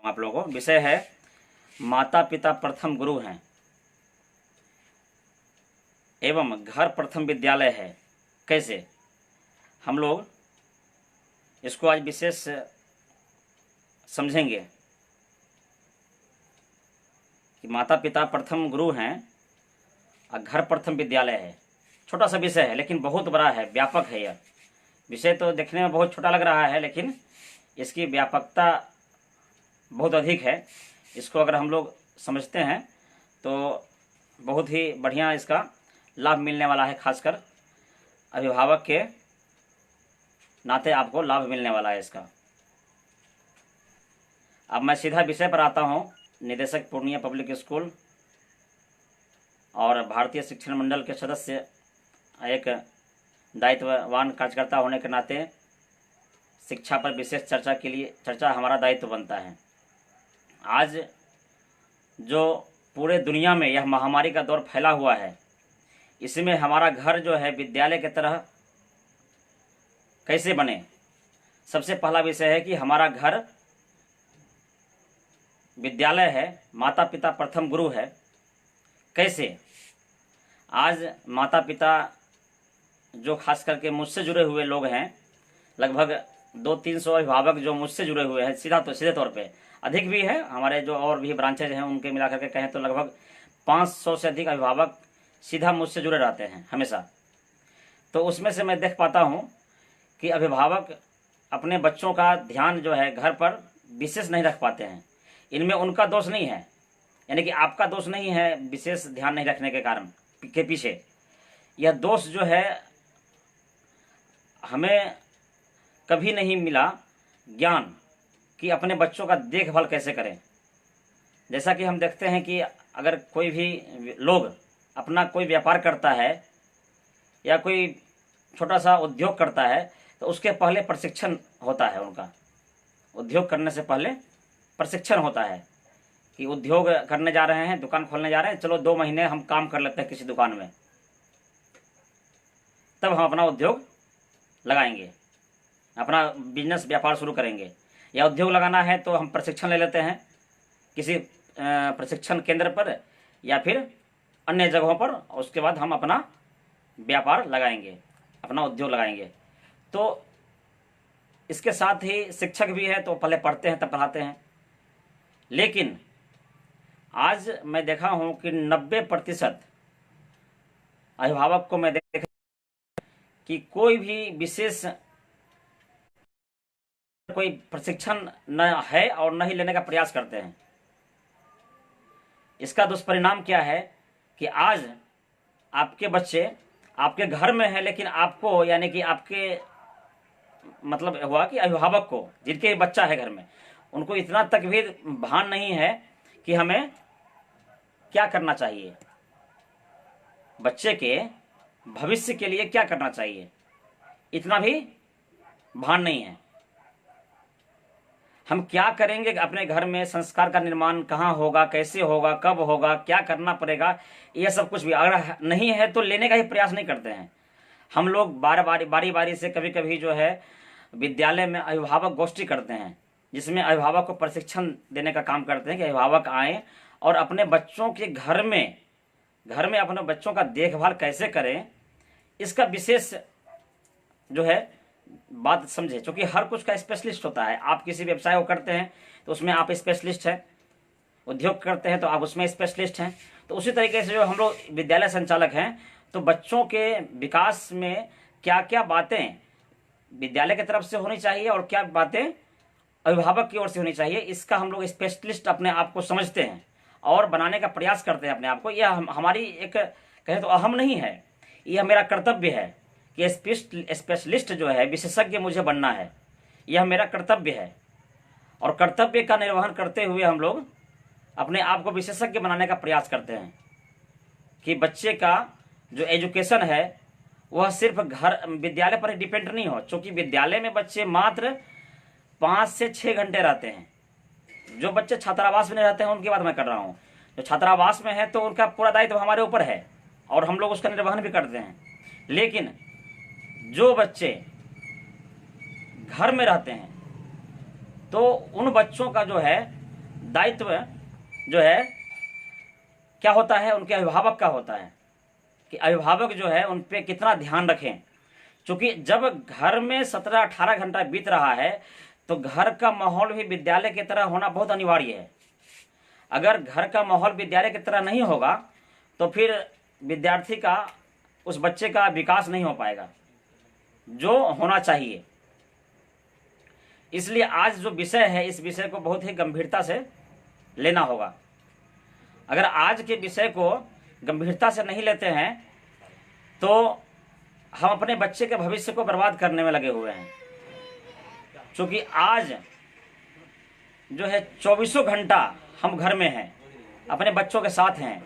आप लोगों को। विषय है माता पिता प्रथम गुरु हैं एवं घर प्रथम विद्यालय है। कैसे हम लोग इसको आज विशेष समझेंगे कि माता पिता प्रथम गुरु हैं और घर प्रथम विद्यालय है। छोटा सा विषय है लेकिन बहुत बड़ा है, व्यापक है। यह विषय तो देखने में बहुत छोटा लग रहा है लेकिन इसकी व्यापकता बहुत अधिक है। इसको अगर हम लोग समझते हैं तो बहुत ही बढ़िया इसका लाभ मिलने वाला है। खासकर अभिभावक के नाते आपको लाभ मिलने वाला है इसका। अब मैं सीधा विषय पर आता हूँ। निदेशक पूर्णिया पब्लिक स्कूल और भारतीय शिक्षण मंडल के सदस्य, एक दायित्ववान कार्यकर्ता होने के नाते शिक्षा पर विशेष चर्चा हमारा दायित्व बनता है। आज जो पूरे दुनिया में यह महामारी का दौर फैला हुआ है, इसमें हमारा घर जो है विद्यालय की तरह कैसे बने। सबसे पहला विषय है कि हमारा घर विद्यालय है, माता पिता प्रथम गुरु है। कैसे आज माता पिता जो खास करके मुझसे जुड़े हुए लोग हैं, लगभग 200-300 अभिभावक जो मुझसे जुड़े हुए हैं सीधे तौर पे, अधिक भी है हमारे जो और भी ब्रांचेज हैं उनके मिला करके कहें तो लगभग 500 से अधिक अभिभावक सीधा मुझसे जुड़े रहते हैं हमेशा। तो उसमें से मैं देख पाता हूँ कि अभिभावक अपने बच्चों का ध्यान जो है घर पर विशेष नहीं रख पाते हैं। इनमें उनका दोष नहीं है, यानी कि आपका दोष नहीं है विशेष ध्यान नहीं रखने के कारण के पीछे। यह दोष जो है हमें कभी नहीं मिला ज्ञान कि अपने बच्चों का देखभाल कैसे करें। जैसा कि हम देखते हैं कि अगर कोई भी लोग अपना कोई व्यापार करता है या कोई छोटा सा उद्योग करता है तो उसके पहले प्रशिक्षण होता है। उनका उद्योग करने से पहले प्रशिक्षण होता है कि उद्योग करने जा रहे हैं, दुकान खोलने जा रहे हैं, चलो 2 महीने हम काम कर लेते हैं किसी दुकान में, तब हम अपना उद्योग लगाएंगे, अपना बिजनेस व्यापार शुरू करेंगे। या उद्योग लगाना है तो हम प्रशिक्षण ले लेते हैं किसी प्रशिक्षण केंद्र पर या फिर अन्य जगहों पर, उसके बाद हम अपना व्यापार लगाएंगे, अपना उद्योग लगाएंगे। तो इसके साथ ही शिक्षक भी है तो पहले पढ़ते हैं तब पढ़ाते हैं। लेकिन आज मैं देखा हूं कि 90% अभिभावक को मैं देखा कि कोई भी विशेष कोई प्रशिक्षण न है और न ही लेने का प्रयास करते हैं। इसका दुष्परिणाम क्या है कि आज आपके बच्चे आपके घर में हैं लेकिन आपको, यानी कि आपके मतलब हुआ कि अभिभावक को, जिनके बच्चा है घर में, उनको इतना तक भी भान नहीं है कि हमें क्या करना चाहिए, बच्चे के भविष्य के लिए क्या करना चाहिए, इतना भी भान नहीं है। हम क्या करेंगे अपने घर में, संस्कार का निर्माण कहाँ होगा, कैसे होगा, कब होगा, क्या करना पड़ेगा, यह सब कुछ भी अगर नहीं है तो लेने का ही प्रयास नहीं करते हैं। हम लोग बारी बारी से कभी कभी जो है विद्यालय में अभिभावक गोष्ठी करते हैं, जिसमें अभिभावक को प्रशिक्षण देने का काम करते हैं कि अभिभावक आए और अपने बच्चों के घर में अपने बच्चों का देखभाल कैसे करें, इसका विशेष जो है बात समझे। क्योंकि हर कुछ का स्पेशलिस्ट होता है। आप किसी व्यवसाय को करते हैं तो उसमें आप स्पेशलिस्ट हैं, उद्योग करते हैं तो आप उसमें स्पेशलिस्ट हैं। तो उसी तरीके से जो हम लोग विद्यालय संचालक हैं तो बच्चों के विकास में क्या क्या बातें विद्यालय की तरफ से होनी चाहिए और क्या बातें अभिभावक की ओर से होनी चाहिए, इसका हम लोग स्पेशलिस्ट अपने आप को समझते हैं और बनाने का प्रयास करते हैं अपने आप को। यह हमारी एक कहें तो अहम नहीं है, यह मेरा कर्तव्य है कि स्पेशलिस्ट जो है, विशेषज्ञ मुझे बनना है, यह मेरा कर्तव्य है। और कर्तव्य का निर्वहन करते हुए हम लोग अपने आप को विशेषज्ञ बनाने का प्रयास करते हैं कि बच्चे का जो एजुकेशन है वह सिर्फ घर विद्यालय पर ही डिपेंड नहीं हो। क्योंकि विद्यालय में बच्चे मात्र 5 से 6 घंटे रहते हैं। जो बच्चे छात्रावास में रहते हैं उनकी बात मैं कर रहा हूँ। जो छात्रावास में है तो उनका पूरा दायित्व हमारे ऊपर है और हम लोग उसका निर्वहन भी करते हैं। लेकिन जो बच्चे घर में रहते हैं तो उन बच्चों का जो है दायित्व जो है क्या होता है, उनके अभिभावक का होता है कि अभिभावक जो है उन पे कितना ध्यान रखें। क्योंकि जब घर में 17-18 घंटा बीत रहा है तो घर का माहौल भी विद्यालय की तरह होना बहुत अनिवार्य है। अगर घर का माहौल विद्यालय की तरह नहीं होगा तो फिर विद्यार्थी का, उस बच्चे का विकास नहीं हो पाएगा जो होना चाहिए। इसलिए आज जो विषय है, इस विषय को बहुत ही गंभीरता से लेना होगा। अगर आज के विषय को गंभीरता से नहीं लेते हैं तो हम अपने बच्चे के भविष्य को बर्बाद करने में लगे हुए हैं। क्योंकि आज जो है 24 घंटा हम घर में हैं, अपने बच्चों के साथ हैं।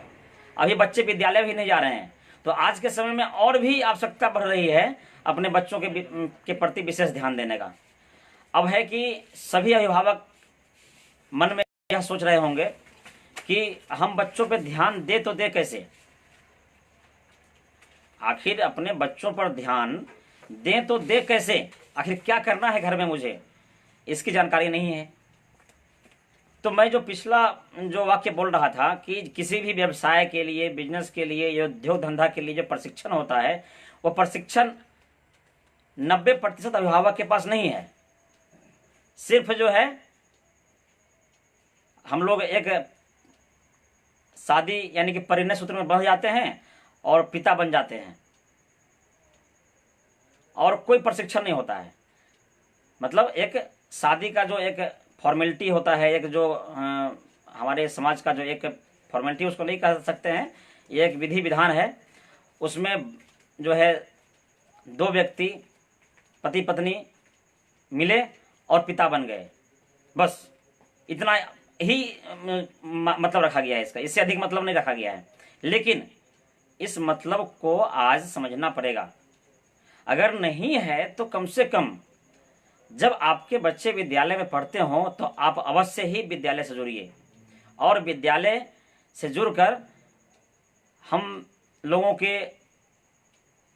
अभी बच्चे विद्यालय भी नहीं जा रहे हैं, तो आज के समय में और भी आवश्यकता बढ़ रही है अपने बच्चों के प्रति विशेष ध्यान देने का। अब है कि सभी अभिभावक मन में यह सोच रहे होंगे कि हम बच्चों पे ध्यान दे तो दे कैसे, आखिर अपने बच्चों पर ध्यान दें तो दे कैसे, आखिर क्या करना है घर में, मुझे इसकी जानकारी नहीं है। तो मैं जो पिछला जो वाक्य बोल रहा था कि किसी भी व्यवसाय के लिए, बिजनेस के लिए या उद्योग धंधा के लिए जो प्रशिक्षण होता है, वो प्रशिक्षण 90% अभिभावक के पास नहीं है। सिर्फ जो है हम लोग एक शादी यानी कि परिणय सूत्र में बढ़ जाते हैं और पिता बन जाते हैं और कोई प्रशिक्षण नहीं होता है। मतलब एक शादी का जो एक फॉर्मेलिटी होता है, एक जो हमारे समाज का जो एक फॉर्मेलिटी, उसको नहीं कह सकते हैं, ये एक विधि विधान है। उसमें जो है दो व्यक्ति पति पत्नी मिले और पिता बन गए, बस इतना ही मतलब रखा गया है इसका, इससे अधिक मतलब नहीं रखा गया है। लेकिन इस मतलब को आज समझना पड़ेगा। अगर नहीं है तो कम से कम जब आपके बच्चे विद्यालय में पढ़ते हों तो आप अवश्य ही विद्यालय से जुड़िए और विद्यालय से जुड़कर हम लोगों के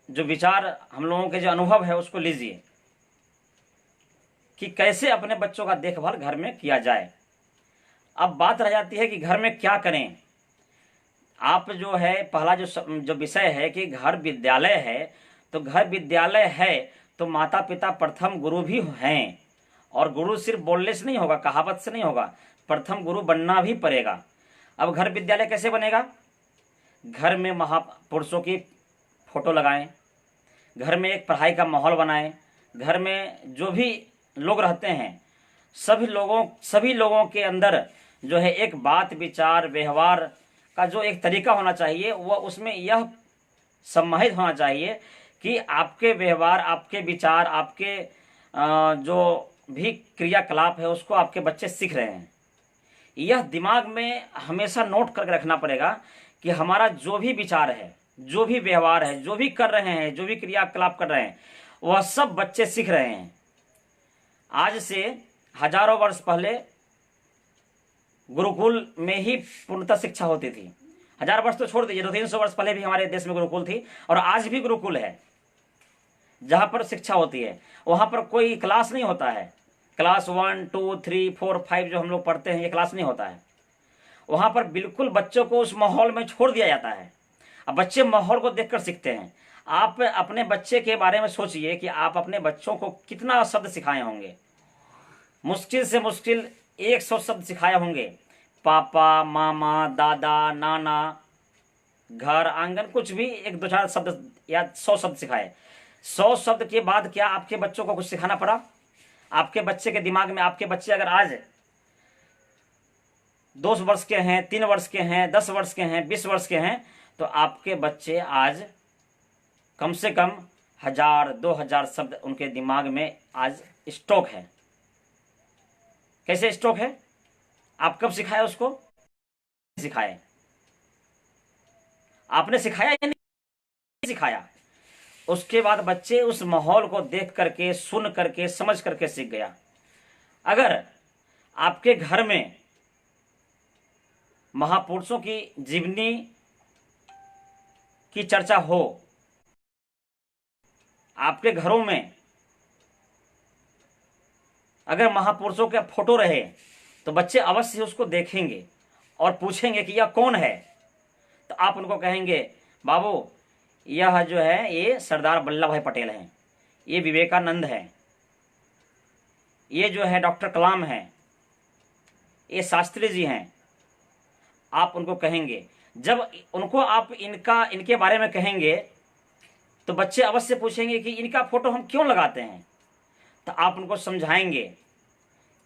जो विचार, हम लोगों के जो अनुभव है उसको लीजिए कि कैसे अपने बच्चों का देखभाल घर में किया जाए। अब बात रह जाती है कि घर में क्या करें। आप जो है पहला जो विषय है कि घर विद्यालय है, तो घर विद्यालय है तो माता पिता प्रथम गुरु भी हैं, और गुरु सिर्फ बोलने से नहीं होगा, कहावत से नहीं होगा, प्रथम गुरु बनना भी पड़ेगा। अब घर विद्यालय कैसे बनेगा? घर में महापुरुषों की फोटो लगाएं, घर में एक पढ़ाई का माहौल बनाएं, घर में जो भी लोग रहते हैं सभी लोगों के अंदर जो है एक बात विचार व्यवहार का जो एक तरीका होना चाहिए, वह उसमें यह सम्मानित होना चाहिए कि आपके व्यवहार, आपके विचार, आपके जो भी क्रियाकलाप है उसको आपके बच्चे सीख रहे हैं। यह दिमाग में हमेशा नोट करके रखना पड़ेगा कि हमारा जो भी विचार है, जो भी व्यवहार है, जो भी कर रहे हैं, जो भी क्रियाकलाप कर रहे हैं, वह सब बच्चे सीख रहे हैं। आज से हजारों वर्ष पहले गुरुकुल में ही पूर्णतः शिक्षा होती थी। 1000 वर्ष तो छोड़ दीजिए, 200-300 वर्ष पहले भी हमारे देश में गुरुकुल थी, और आज भी गुरुकुल है जहां पर शिक्षा होती है। वहां पर कोई क्लास नहीं होता है, क्लास 1, 2, 3, 4, 5 जो हम लोग पढ़ते हैं, ये क्लास नहीं होता है। वहां पर बिल्कुल बच्चों को उस माहौल में छोड़ दिया जाता है। अब बच्चे माहौल को देखकर सीखते हैं। आप अपने बच्चे के बारे में सोचिए कि आप अपने बच्चों को कितना शब्द सिखाए होंगे। मुश्किल से मुश्किल 100 शब्द सिखाए होंगे। पापा, मामा, दादा, नाना, घर, आंगन, कुछ भी 1-2-4 शब्द या 100 शब्द सिखाए। 100 शब्द के बाद क्या आपके बच्चों को कुछ सिखाना पड़ा? आपके बच्चे के दिमाग में, आपके बच्चे अगर आज 2 वर्ष के हैं, 3 वर्ष के हैं, 10 वर्ष के हैं, 20 वर्ष के हैं, तो आपके बच्चे आज कम से कम 1000-2000 शब्द उनके दिमाग में आज स्टॉक है। कैसे स्टॉक है? आप कब सिखाए उसको? सिखाए आपने, सिखाया या नहीं सिखाया? उसके बाद बच्चे उस माहौल को देख करके, सुन करके, समझ करके सीख गया। अगर आपके घर में महापुरुषों की जीवनी की चर्चा हो, आपके घरों में अगर महापुरुषों के फोटो रहे, तो बच्चे अवश्य उसको देखेंगे और पूछेंगे कि यह कौन है। तो आप उनको कहेंगे, बाबू यह जो है ये सरदार वल्लभ भाई पटेल हैं, ये विवेकानंद है, ये जो है डॉक्टर कलाम है, ये शास्त्री जी हैं। आप उनको कहेंगे, जब उनको आप इनके बारे में कहेंगे तो बच्चे अवश्य पूछेंगे कि इनका फोटो हम क्यों लगाते हैं। तो आप उनको समझाएंगे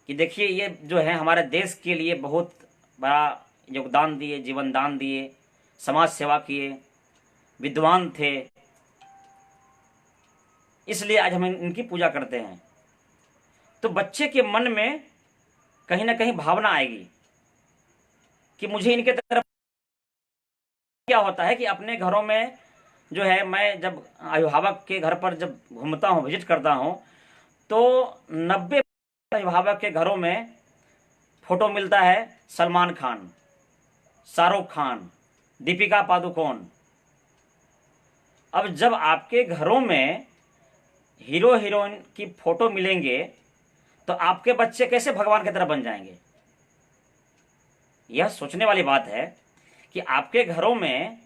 कि देखिए ये जो है हमारे देश के लिए बहुत बड़ा योगदान दिए, जीवन दान दिए, समाज सेवा किए, विद्वान थे, इसलिए आज हम इनकी पूजा करते हैं। तो बच्चे के मन में कहीं ना कहीं भावना आएगी कि मुझे इनके तरफ। क्या होता है कि अपने घरों में जो है, मैं जब अभिभावक के घर पर जब घूमता हूँ, विजिट करता हूँ, तो 90 अभिभावक के घरों में फोटो मिलता है सलमान खान, शाहरुख खान, दीपिका पादुकोण। अब जब आपके घरों में हीरो हीरोइन की फोटो मिलेंगे तो आपके बच्चे कैसे भगवान की तरह बन जाएंगे। यह सोचने वाली बात है कि आपके घरों में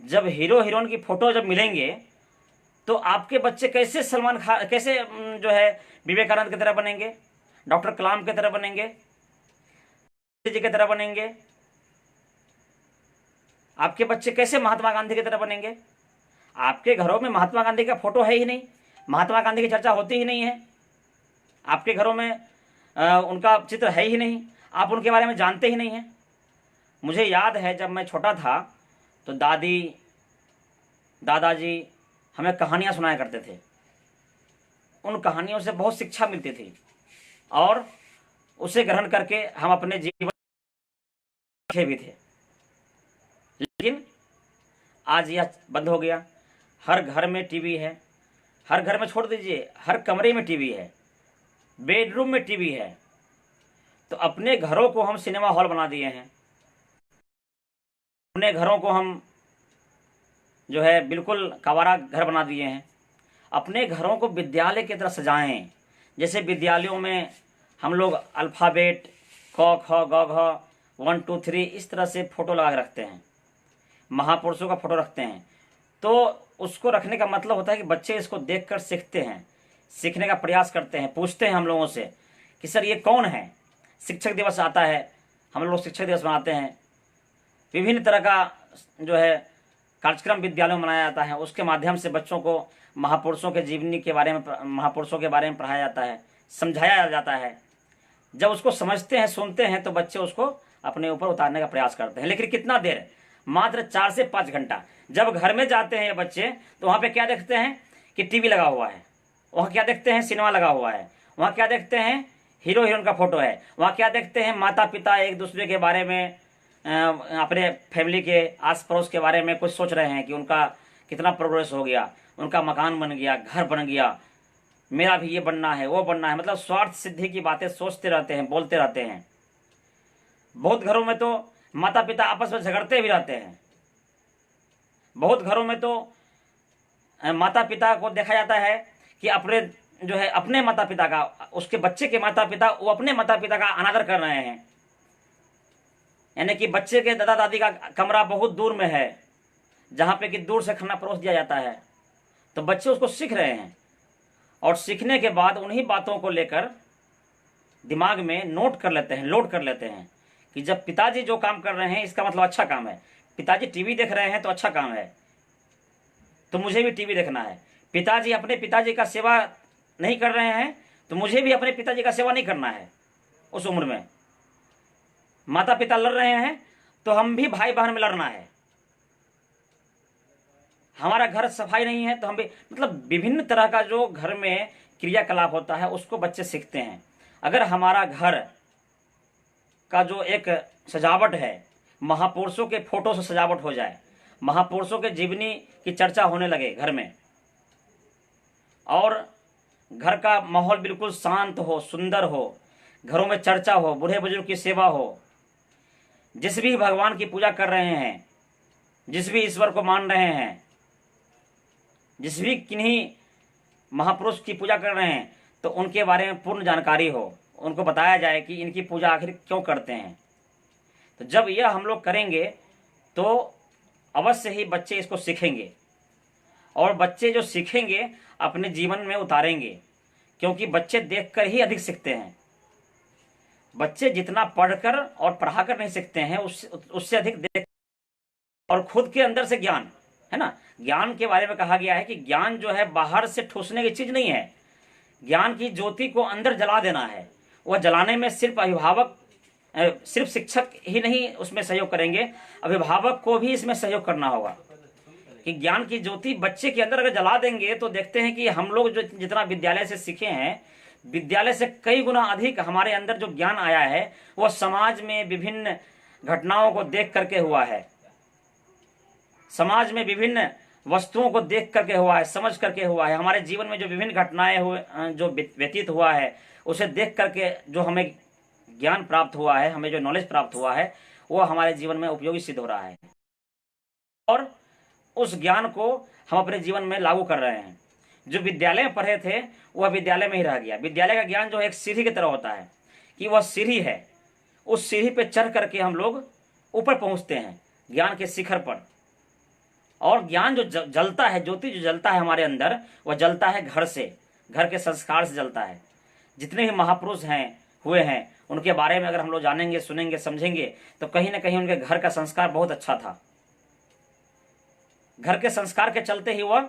जब हीरो हीरोइन की फोटो जब मिलेंगे तो आपके बच्चे कैसे सलमान खान, कैसे जो है विवेकानंद की तरह बनेंगे, डॉक्टर कलाम की तरह बनेंगे, जी की तरह बनेंगे। आपके बच्चे कैसे महात्मा गांधी की तरह बनेंगे। आपके घरों में महात्मा गांधी का फोटो है ही नहीं, महात्मा गांधी की चर्चा होती ही नहीं है, आपके घरों में उनका चित्र है ही नहीं, आप उनके बारे में जानते ही नहीं हैं। मुझे याद है जब मैं छोटा था तो दादाजी हमें कहानियाँ सुनाया करते थे। उन कहानियों से बहुत शिक्षा मिलती थी और उसे ग्रहण करके हम अपने जीवन में भी थे। लेकिन आज यह बंद हो गया। हर घर में टीवी है, हर घर में छोड़ दीजिए, हर कमरे में टीवी है, बेडरूम में टीवी है। तो अपने घरों को हम सिनेमा हॉल बना दिए हैं, अपने घरों को हम जो है बिल्कुल कवारा घर बना दिए हैं। अपने घरों को विद्यालय की तरह सजाएं। जैसे विद्यालयों में हम लोग अल्फ़ाबेट क ख ग घ 1 2 3 इस तरह से फोटो लगा के रखते हैं, महापुरुषों का फोटो रखते हैं। तो उसको रखने का मतलब होता है कि बच्चे इसको देखकर सीखते हैं, सीखने का प्रयास करते हैं, पूछते हैं हम लोगों से कि सर ये कौन है। शिक्षक दिवस आता है, हम लोग शिक्षक दिवस मनाते हैं, विभिन्न तरह का जो है कार्यक्रम विद्यालयों में मनाया जाता है। उसके माध्यम से बच्चों को महापुरुषों के जीवनी के बारे में, महापुरुषों के बारे में पढ़ाया जाता है, समझाया जाता है। जब उसको समझते हैं, सुनते हैं, तो बच्चे उसको अपने ऊपर उतारने का प्रयास करते हैं। लेकिन कितना देर, मात्र 4 से 5 घंटा। जब घर में जाते हैं ये बच्चे तो वहाँ पे क्या देखते हैं कि टीवी लगा हुआ है, वहाँ क्या देखते हैं सिनेमा लगा हुआ है, वहाँ क्या देखते हैं हीरो हीरोइन का फोटो है, वहाँ क्या देखते हैं माता पिता एक दूसरे के बारे में, अपने फैमिली के आस पड़ोस के बारे में कुछ सोच रहे हैं कि उनका कितना प्रोग्रेस हो गया, उनका मकान बन गया, घर बन गया, मेरा भी ये बनना है, वो बनना है। मतलब स्वार्थ सिद्धि की बातें सोचते रहते हैं, बोलते रहते हैं। बहुत घरों में तो माता पिता आपस में झगड़ते भी रहते हैं। बहुत घरों में तो माता पिता को देखा जाता है कि अपने जो है अपने माता पिता का, उसके बच्चे के माता पिता वो अपने माता पिता का अनादर कर रहे हैं। यानी कि बच्चे के दादा दादी का कमरा बहुत दूर में है, जहाँ पे कि दूर से खाना परोस दिया जाता है। तो बच्चे उसको सीख रहे हैं और सीखने के बाद उन्हीं बातों को लेकर दिमाग में नोट कर लेते हैं, लोड कर लेते हैं कि जब पिताजी जो काम कर रहे हैं इसका मतलब अच्छा काम है। पिताजी टीवी देख रहे हैं तो अच्छा काम है, तो मुझे भी टीवी देखना है। पिताजी अपने पिताजी का सेवा नहीं कर रहे हैं तो मुझे भी अपने पिताजी का सेवा नहीं करना है। उस उम्र में माता पिता लड़ रहे हैं तो हम भी भाई बहन में लड़ना है। हमारा घर सफाई नहीं है तो हम भी, मतलब विभिन्न तरह का जो घर में क्रियाकलाप होता है उसको बच्चे सीखते हैं। अगर हमारा घर का जो एक सजावट है, महापुरुषों के फोटो से सजावट हो जाए, महापुरुषों के जीवनी की चर्चा होने लगे घर में, और घर का माहौल बिल्कुल शांत हो, सुंदर हो, घरों में चर्चा हो, बूढ़े बुजुर्ग की सेवा हो, जिस भी भगवान की पूजा कर रहे हैं, जिस भी ईश्वर को मान रहे हैं, जिस भी किन्हीं महापुरुष की पूजा कर रहे हैं, तो उनके बारे में पूर्ण जानकारी हो, उनको बताया जाए कि इनकी पूजा आखिर क्यों करते हैं। तो जब यह हम लोग करेंगे तो अवश्य ही बच्चे इसको सीखेंगे, और बच्चे जो सीखेंगे अपने जीवन में उतारेंगे, क्योंकि बच्चे देखकर ही अधिक सीखते हैं। बच्चे जितना पढ़कर और पढ़ाकर नहीं सीखते हैं, उससे अधिक देख और खुद के अंदर से ज्ञान है ना। ज्ञान के बारे में कहा गया है कि ज्ञान जो है बाहर से ठूसने की चीज नहीं है। ज्ञान की ज्योति को अंदर जला देना है। वह जलाने में सिर्फ अभिभावक, सिर्फ शिक्षक ही नहीं उसमें सहयोग करेंगे, अभिभावक को भी इसमें सहयोग करना होगा। कि ज्ञान की ज्योति बच्चे के अंदर अगर जला देंगे तो देखते हैं कि हम लोग जो जितना विद्यालय से सीखे हैं, विद्यालय से कई गुना अधिक हमारे अंदर जो ज्ञान आया है वह समाज में विभिन्न घटनाओं को देख करके हुआ है, समाज में विभिन्न वस्तुओं को देख करके हुआ है, समझ करके हुआ है। हमारे जीवन में जो विभिन्न घटनाएं हुए, जो व्यतीत हुआ है, उसे देख करके जो हमें ज्ञान प्राप्त हुआ है, हमें जो नॉलेज प्राप्त हुआ है, वो हमारे जीवन में उपयोगी सिद्ध हो रहा है, और उस ज्ञान को हम अपने जीवन में लागू कर रहे हैं। जो विद्यालय में पढ़े थे वह विद्यालय में ही रह गया। विद्यालय का ज्ञान जो एक सीढ़ी की तरह होता है, कि वह सीढ़ी है, उस सीढ़ी पे चढ़ करके हम लोग ऊपर पहुंचते हैं ज्ञान के शिखर पर। और ज्ञान जो जलता है, ज्योति जो जलता है हमारे अंदर, वह जलता है घर से, घर के संस्कार से जलता है। जितने भी महापुरुष हैं, हुए हैं, उनके बारे में अगर हम लोग जानेंगे, सुनेंगे, समझेंगे, तो कहीं ना कहीं उनके घर का संस्कार बहुत अच्छा था। घर के संस्कार के चलते ही वह,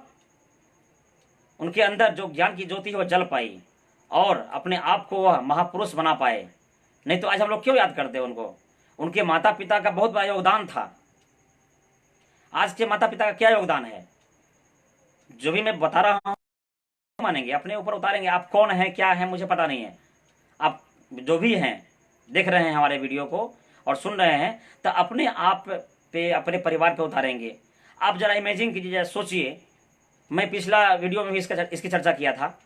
उनके अंदर जो ज्ञान की ज्योति है वह जल पाई, और अपने आप को वह महापुरुष बना पाए। नहीं तो आज हम लोग क्यों याद करते हैं उनको? उनके माता पिता का बहुत बड़ा योगदान था। आज के माता पिता का क्या योगदान है? जो भी मैं बता रहा हूं मानेंगे, अपने ऊपर उतारेंगे। आप कौन है, क्या है, मुझे पता नहीं है। आप जो भी हैं, देख रहे हैं हमारे वीडियो को और सुन रहे हैं, तो अपने आप पे, अपने परिवार पे उतारेंगे। आप जरा इमेजिन कीजिए, सोचिए। मैं पिछला वीडियो में भी इसकी चर्चा किया था,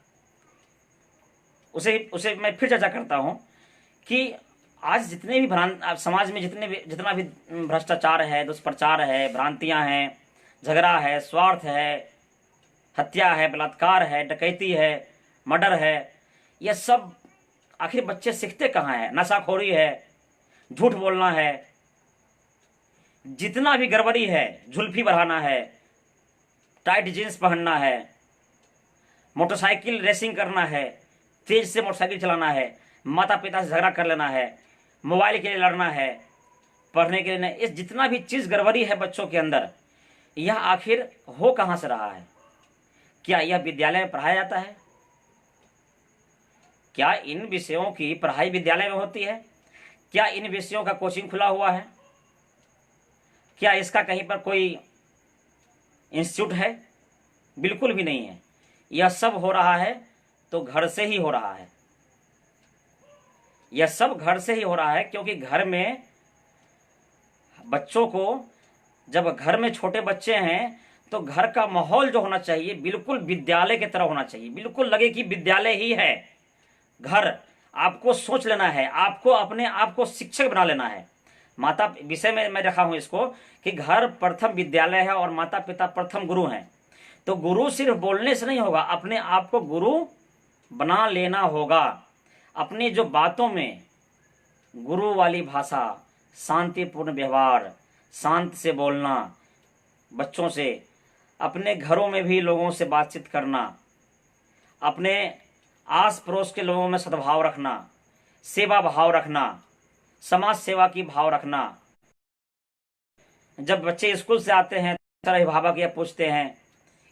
उसे मैं फिर चर्चा करता हूं कि आज जितने भी समाज में जितना भी भ्रष्टाचार है, दुष्प्रचार है, भ्रांतियां हैं, झगड़ा है, स्वार्थ है, हत्या है, बलात्कार है, डकैती है, मर्डर है, यह सब आखिर बच्चे सीखते कहाँ हैं? नशाखोरी है, झूठ बोलना है, जितना भी गड़बड़ी है, जुल्फी बढ़ाना है, टाइट जींस पहनना है, मोटरसाइकिल रेसिंग करना है, तेज से मोटरसाइकिल चलाना है, माता पिता से झगड़ा कर लेना है, मोबाइल के लिए लड़ना है, पढ़ने के लिए नहीं। इस जितना भी चीज गड़बड़ी है बच्चों के अंदर, यह आखिर हो कहां से रहा है? क्या यह विद्यालय में पढ़ाया जाता है? क्या इन विषयों की पढ़ाई विद्यालय में होती है? क्या इन विषयों का कोचिंग खुला हुआ है? क्या इसका कहीं पर कोई इंस्टीट्यूट है? बिल्कुल भी नहीं है। यह सब हो रहा है तो घर से ही हो रहा है। यह सब घर से ही हो रहा है, क्योंकि घर में बच्चों को, जब घर में छोटे बच्चे हैं तो घर का माहौल जो होना चाहिए बिल्कुल विद्यालय की तरह होना चाहिए। बिल्कुल लगे कि विद्यालय ही है घर। आपको सोच लेना है, आपको अपने आप को शिक्षक बना लेना है। माता विषय में मैं रखा हूं इसको कि घर प्रथम विद्यालय है और माता पिता प्रथम गुरु हैं। तो गुरु सिर्फ बोलने से नहीं होगा, अपने आप को गुरु बना लेना होगा। अपनी जो बातों में गुरु वाली भाषा, शांतिपूर्ण व्यवहार, शांत से बोलना बच्चों से, अपने घरों में भी लोगों से बातचीत करना, अपने आस पड़ोस के लोगों में सद्भाव रखना, सेवा भाव रखना, समाज सेवा की भाव रखना। जब बच्चे स्कूल से आते हैं तो अभिभावक यह पूछते हैं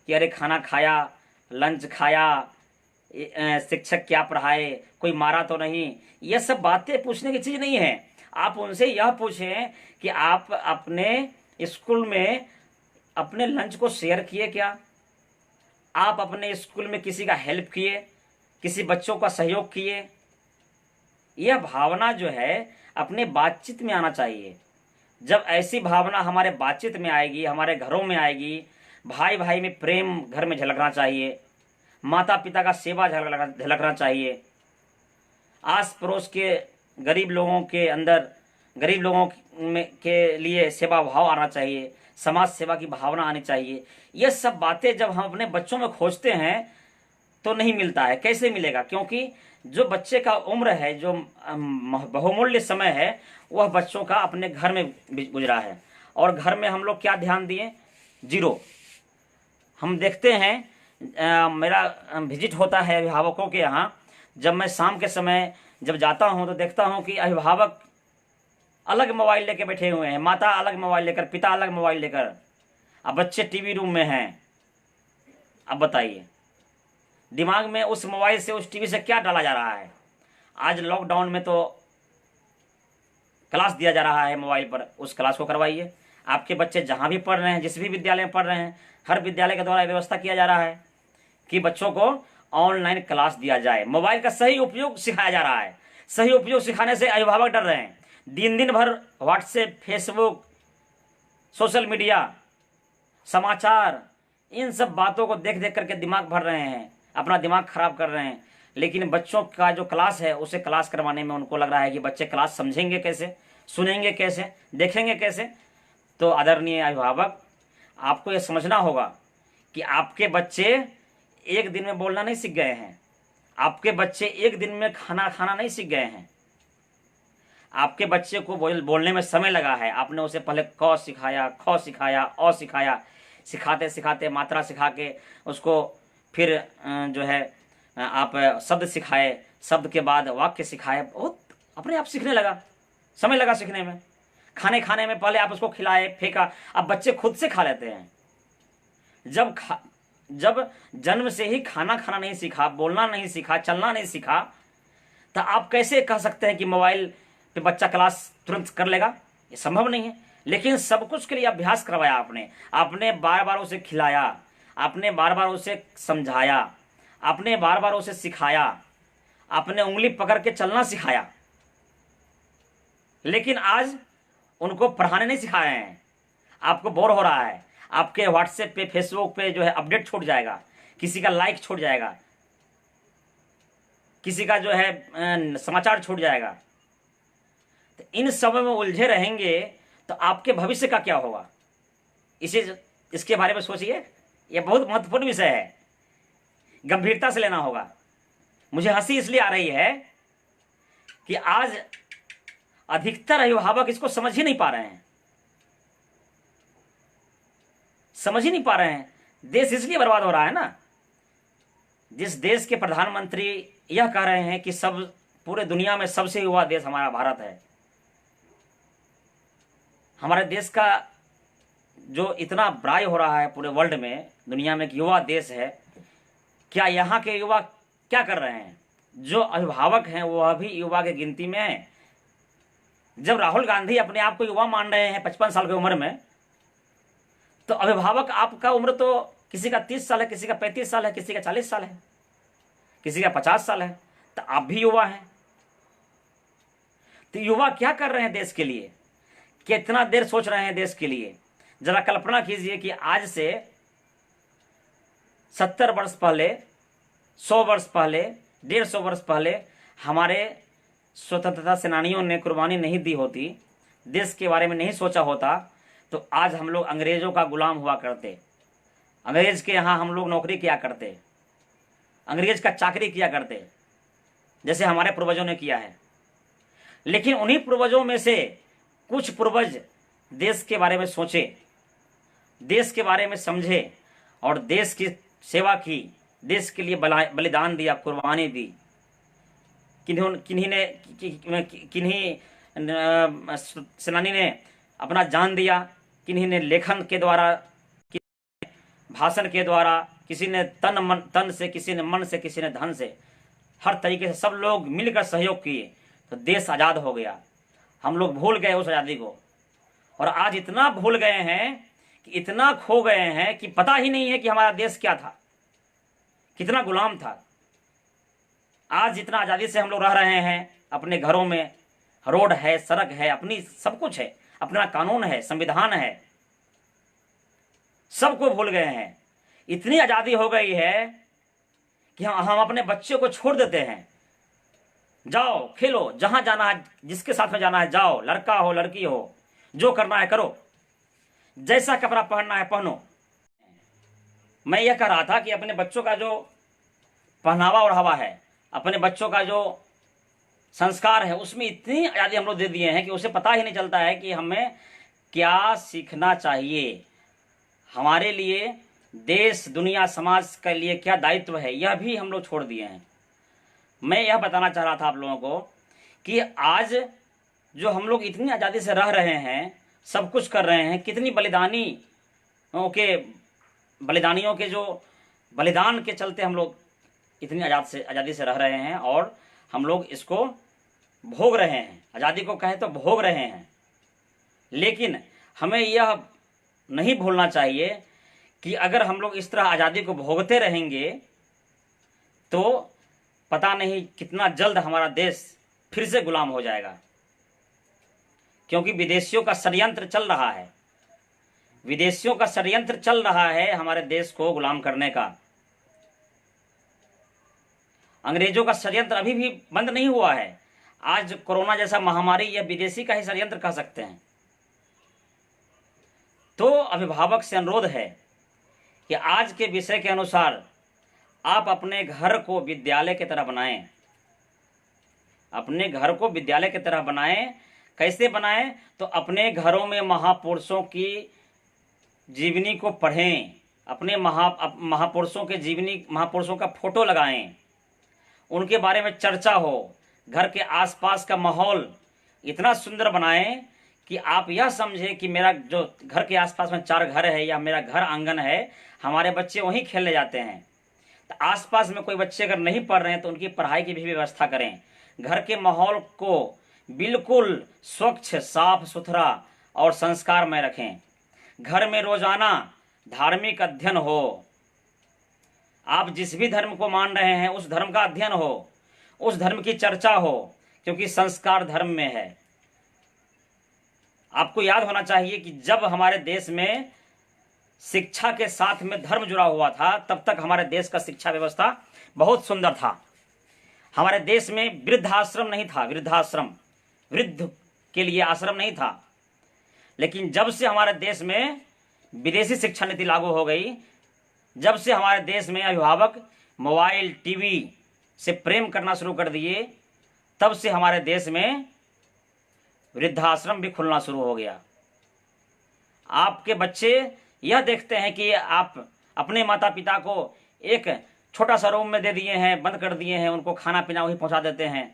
कि अरे खाना खाया, लंच खाया, शिक्षक क्या पढ़ाए, कोई मारा तो नहीं? यह सब बातें पूछने की चीज नहीं है। आप उनसे यह पूछें कि आप अपने स्कूल में अपने लंच को शेयर किए क्या? आप अपने स्कूल में किसी का हेल्प किए, किसी बच्चों का सहयोग किए? यह भावना जो है अपने बातचीत में आना चाहिए। जब ऐसी भावना हमारे बातचीत में आएगी, हमारे घरों में आएगी, भाई भाई में प्रेम घर में झलकना चाहिए, माता पिता का सेवा झलकना चाहिए, आस पड़ोस के गरीब लोगों के अंदर, गरीब लोगों में के लिए सेवा भाव आना चाहिए, समाज सेवा की भावना आनी चाहिए। ये सब बातें जब हम अपने बच्चों में खोजते हैं तो नहीं मिलता है। कैसे मिलेगा? क्योंकि जो बच्चे का उम्र है, जो बहुमूल्य समय है, वह बच्चों का अपने घर में गुजरा है। और घर में हम लोग क्या ध्यान दिए? जीरो। हम देखते हैं, मेरा विजिट होता है अभिभावकों के यहाँ। जब मैं शाम के समय जब जाता हूँ तो देखता हूँ कि अभिभावक अलग मोबाइल लेकर बैठे हुए हैं, माता अलग मोबाइल लेकर, पिता अलग मोबाइल लेकर, अब बच्चे टीवी रूम में हैं। अब बताइए, दिमाग में उस मोबाइल से, उस टीवी से क्या डाला जा रहा है? आज लॉकडाउन में तो क्लास दिया जा रहा है मोबाइल पर, उस क्लास को करवाइए। आपके बच्चे जहां भी पढ़ रहे हैं, जिस भी विद्यालय में पढ़ रहे हैं, हर विद्यालय के द्वारा व्यवस्था किया जा रहा है कि बच्चों को ऑनलाइन क्लास दिया जाए। मोबाइल का सही उपयोग सिखाया जा रहा है। सही उपयोग सिखाने से अभिभावक डर रहे हैं। दिन भर व्हाट्सएप, फेसबुक, सोशल मीडिया, समाचार, इन सब बातों को देख देख करके दिमाग भर रहे हैं, अपना दिमाग खराब कर रहे हैं। लेकिन बच्चों का जो क्लास है, उसे क्लास करवाने में उनको लग रहा है कि बच्चे क्लास समझेंगे कैसे, सुनेंगे कैसे, देखेंगे कैसे। तो आदरणीय अभिभावक, आपको यह समझना होगा कि आपके बच्चे एक दिन में बोलना नहीं सीख गए हैं। आपके बच्चे एक दिन में खाना खाना नहीं सीख गए हैं। आपके बच्चे को बोलने में समय लगा है। आपने उसे पहले क सिखाया, ख सिखाया, अ सिखाया, सिखाते सिखाते मात्रा सिखा के उसको फिर जो है आप शब्द सिखाए, शब्द के बाद वाक्य सिखाए। बहुत अपने आप सीखने लगा, समय लगा सीखने में। खाने खाने में पहले आप उसको खिलाए, फेंका, अब बच्चे खुद से खा लेते हैं। जब जन्म से ही खाना खाना नहीं सीखा, बोलना नहीं सीखा, चलना नहीं सीखा, तो आप कैसे कह सकते हैं कि मोबाइल पे बच्चा क्लास तुरंत कर लेगा? ये संभव नहीं है। लेकिन सब कुछ के लिए अभ्यास करवाया आपने बार बार उसे खिलाया, आपने बार बार उसे समझाया, आपने बार बार उसे सिखाया, आपने उंगली पकड़ के चलना सिखाया। लेकिन आज उनको पढ़ाने नहीं सिखा रहे हैं। आपको बोर हो रहा है, आपके व्हाट्सएप पे, फेसबुक पे जो है अपडेट छूट जाएगा, किसी का लाइक छूट जाएगा, किसी का जो है समाचार छूट जाएगा। तो इन सब में उलझे रहेंगे तो आपके भविष्य का क्या होगा? इसके बारे में सोचिए। यह बहुत महत्वपूर्ण विषय है, गंभीरता से लेना होगा। मुझे हंसी इसलिए आ रही है कि आज अधिकतर अभिभावक इसको समझ ही नहीं पा रहे हैं, समझ ही नहीं पा रहे हैं। देश इसलिए बर्बाद हो रहा है ना। जिस देश के प्रधानमंत्री यह कह रहे हैं कि सब पूरे दुनिया में सबसे युवा देश हमारा भारत है, हमारे देश का जो इतना बड़ाई हो रहा है पूरे वर्ल्ड में, दुनिया में एक युवा देश है, क्या यहाँ के युवा क्या कर रहे हैं? जो अभिभावक हैं वह भी युवा की गिनती में है। जब राहुल गांधी अपने आप को युवा मान रहे हैं 55 साल की उम्र में, तो अभिभावक आपका उम्र तो किसी का 30 साल है, किसी का 35 साल है, किसी का 40 साल है, किसी का 50 साल है, तो आप भी युवा हैं। तो युवा क्या कर रहे हैं देश के लिए? कितना देर सोच रहे हैं देश के लिए? जरा कल्पना कीजिए कि आज से 70 वर्ष पहले, 100 वर्ष पहले, 150 वर्ष पहले हमारे स्वतंत्रता सेनानियों ने कुर्बानी नहीं दी होती, देश के बारे में नहीं सोचा होता, तो आज हम लोग अंग्रेजों का गुलाम हुआ करते। अंग्रेज के यहाँ हम लोग नौकरी किया करते, अंग्रेज का चाकरी किया करते, जैसे हमारे पूर्वजों ने किया है। लेकिन उन्हीं पूर्वजों में से कुछ पूर्वज देश के बारे में सोचे, देश के बारे में समझे और देश की सेवा की, देश के लिए बलिदान दिया, कुर्बानी दी। किन्हीं सेनानी ने अपना जान दिया, किन्हीं ने लेखन के द्वारा, भाषण के द्वारा, किसी ने तन से, किसी ने मन से, किसी ने धन से, हर तरीके से सब लोग मिलकर सहयोग किए तो देश आज़ाद हो गया। हम लोग भूल गए उस आज़ादी को, और आज इतना भूल गए हैं कि इतना खो गए हैं कि पता ही नहीं है कि हमारा देश क्या था, कितना गुलाम था। आज जितना आज़ादी से हम लोग रह रहे हैं अपने घरों में, रोड है, सड़क है, अपनी सब कुछ है, अपना कानून है, संविधान है, सबको भूल गए हैं। इतनी आज़ादी हो गई है कि हम अपने बच्चे को छोड़ देते हैं, जाओ खेलो, जहां जाना है, जिसके साथ में जाना है जाओ, लड़का हो लड़की हो, जो करना है करो, जैसा कपड़ा पहनना है पहनो। मैं यह कह रहा था कि अपने बच्चों का जो पहनावा ओढ़ावा है, अपने बच्चों का जो संस्कार है, उसमें इतनी आज़ादी हम लोग दे दिए हैं कि उसे पता ही नहीं चलता है कि हमें क्या सीखना चाहिए, हमारे लिए देश दुनिया समाज के लिए क्या दायित्व है, यह भी हम लोग छोड़ दिए हैं। मैं यह बताना चाह रहा था आप लोगों को कि आज जो हम लोग इतनी आज़ादी से रह रहे हैं, सब कुछ कर रहे हैं, कितनी बलिदानियों के जो बलिदान के चलते हम लोग इतनी आज़ादी से रह रहे हैं, और हम लोग इसको भोग रहे हैं, आज़ादी को कहें तो भोग रहे हैं। लेकिन हमें यह नहीं भूलना चाहिए कि अगर हम लोग इस तरह आज़ादी को भोगते रहेंगे तो पता नहीं कितना जल्द हमारा देश फिर से गुलाम हो जाएगा, क्योंकि विदेशियों का षड्यंत्र चल रहा है, विदेशियों का षड्यंत्र चल रहा है हमारे देश को गुलाम करने का। अंग्रेजों का षड्यंत्र अभी भी बंद नहीं हुआ है। आज कोरोना जैसा महामारी यह विदेशी का ही षड्यंत्र कह सकते हैं। तो अभिभावक से अनुरोध है कि आज के विषय के अनुसार आप अपने घर को विद्यालय की तरह बनाएं, अपने घर को विद्यालय की तरह बनाएं। कैसे बनाएं? तो अपने घरों में महापुरुषों की जीवनी को पढ़ें, अपने महापुरुषों के जीवनी, महापुरुषों का फोटो लगाएं, उनके बारे में चर्चा हो। घर के आसपास का माहौल इतना सुंदर बनाएं कि आप यह समझें कि मेरा जो घर के आसपास में 4 घर है या मेरा घर आंगन है, हमारे बच्चे वहीं खेलने जाते हैं। तो आसपास में कोई बच्चे अगर नहीं पढ़ रहे हैं तो उनकी पढ़ाई की भी व्यवस्था करें। घर के माहौल को बिल्कुल स्वच्छ, साफ सुथरा और संस्कारमय रखें। घर में रोजाना धार्मिक अध्ययन हो। आप जिस भी धर्म को मान रहे हैं उस धर्म का अध्ययन हो, उस धर्म की चर्चा हो, क्योंकि संस्कार धर्म में है। आपको याद होना चाहिए कि जब हमारे देश में शिक्षा के साथ में धर्म जुड़ा हुआ था, तब तक हमारे देश का शिक्षा व्यवस्था बहुत सुंदर था। हमारे देश में वृद्धाश्रम नहीं था, वृद्ध के लिए आश्रम नहीं था। लेकिन जब से हमारे देश में विदेशी शिक्षा नीति लागू हो गई, जब से हमारे देश में अभिभावक मोबाइल टीवी से प्रेम करना शुरू कर दिए, तब से हमारे देश में वृद्धाश्रम भी खुलना शुरू हो गया। आपके बच्चे यह देखते हैं कि आप अपने माता पिता को एक छोटा सा रूम में दे दिए हैं, बंद कर दिए हैं, उनको खाना पीना वही पहुंचा देते हैं।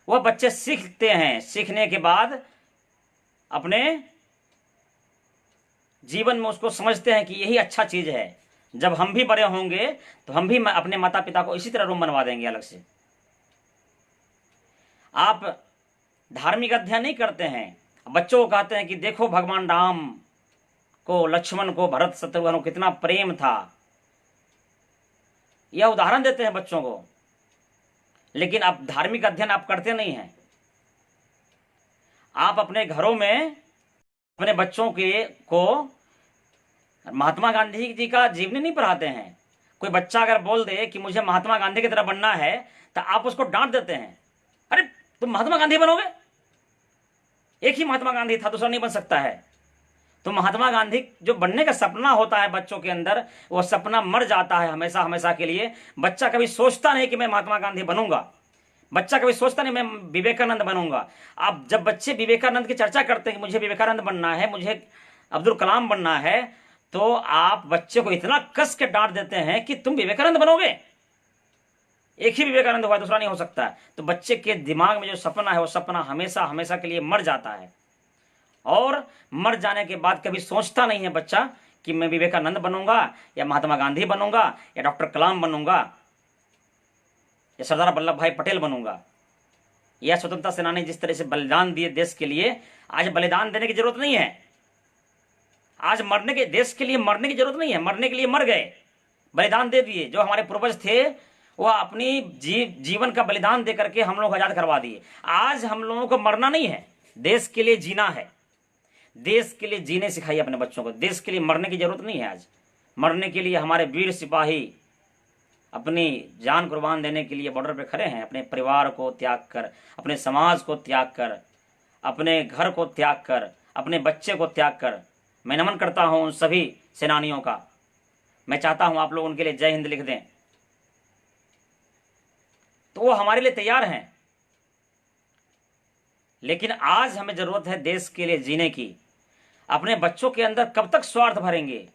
वह बच्चे सीखते हैं, सीखने के बाद अपने जीवन में उसको समझते हैं कि यही अच्छा चीज है। जब हम भी बड़े होंगे तो हम भी अपने माता पिता को इसी तरह रूम बनवा देंगे अलग से। आप धार्मिक अध्ययन नहीं करते हैं, बच्चों को कहते हैं कि देखो भगवान राम को, लक्ष्मण को, भरत शत्रुघ्न को कितना प्रेम था, यह उदाहरण देते हैं बच्चों को। लेकिन आप धार्मिक अध्ययन आप करते नहीं हैं। आप अपने घरों में अपने बच्चों को महात्मा गांधी जी का जीवनी नहीं पढ़ाते हैं। कोई बच्चा अगर बोल दे कि मुझे महात्मा गांधी की तरह बनना है, तो आप उसको डांट देते हैं, अरे तुम महात्मा गांधी बनोगे, एक ही महात्मा गांधी था, दूसरा नहीं बन सकता है। तो महात्मा गांधी जो बनने का सपना होता है बच्चों के अंदर, वो सपना मर जाता है हमेशा हमेशा के लिए। बच्चा कभी सोचता नहीं कि मैं महात्मा गांधी बनूंगा, बच्चा कभी सोचता नहीं मैं विवेकानंद बनूंगा। आप जब बच्चे विवेकानंद की चर्चा करते हैं कि मुझे विवेकानंद बनना है, मुझे अब्दुल कलाम बनना है, तो आप बच्चे को इतना कस के डांट देते हैं कि तुम विवेकानंद बनोगे, एक ही विवेकानंद हुआ, दूसरा नहीं हो सकता। तो बच्चे के दिमाग में जो सपना है वो सपना हमेशा हमेशा के लिए मर जाता है, और मर जाने के बाद कभी सोचता नहीं है बच्चा कि मैं विवेकानंद बनूंगा या महात्मा गांधी बनूंगा या डॉक्टर कलाम बनूंगा या सरदार वल्लभ भाई पटेल बनूंगा या स्वतंत्रता सेनानी जिस तरह से बलिदान दिए देश के लिए। आज बलिदान देने की जरूरत नहीं है, आज मरने के, देश के लिए मरने की जरूरत नहीं है, मरने के लिए मर गए, बलिदान दे दिए। जो हमारे पूर्वज थे वह अपनी जीवन का बलिदान दे करके हम लोग आजाद करवा दिए। आज हम लोगों को मरना नहीं है, देश के लिए जीना है, देश के लिए जीने सिखाइए अपने बच्चों को। देश के लिए मरने की जरूरत नहीं है। आज मरने के लिए हमारे वीर सिपाही अपनी जान कुर्बान देने के लिए बॉर्डर पे खड़े हैं, अपने परिवार को त्याग कर, अपने समाज को त्याग कर, अपने घर को त्याग कर, अपने बच्चे को त्याग कर। मैं नमन करता हूं उन सभी सेनानियों का। मैं चाहता हूं आप लोग उनके लिए जय हिंद लिख दें। तो वो हमारे लिए तैयार हैं। लेकिन आज हमें जरूरत है देश के लिए जीने की। अपने बच्चों के अंदर कब तक स्वार्थ भरेंगे?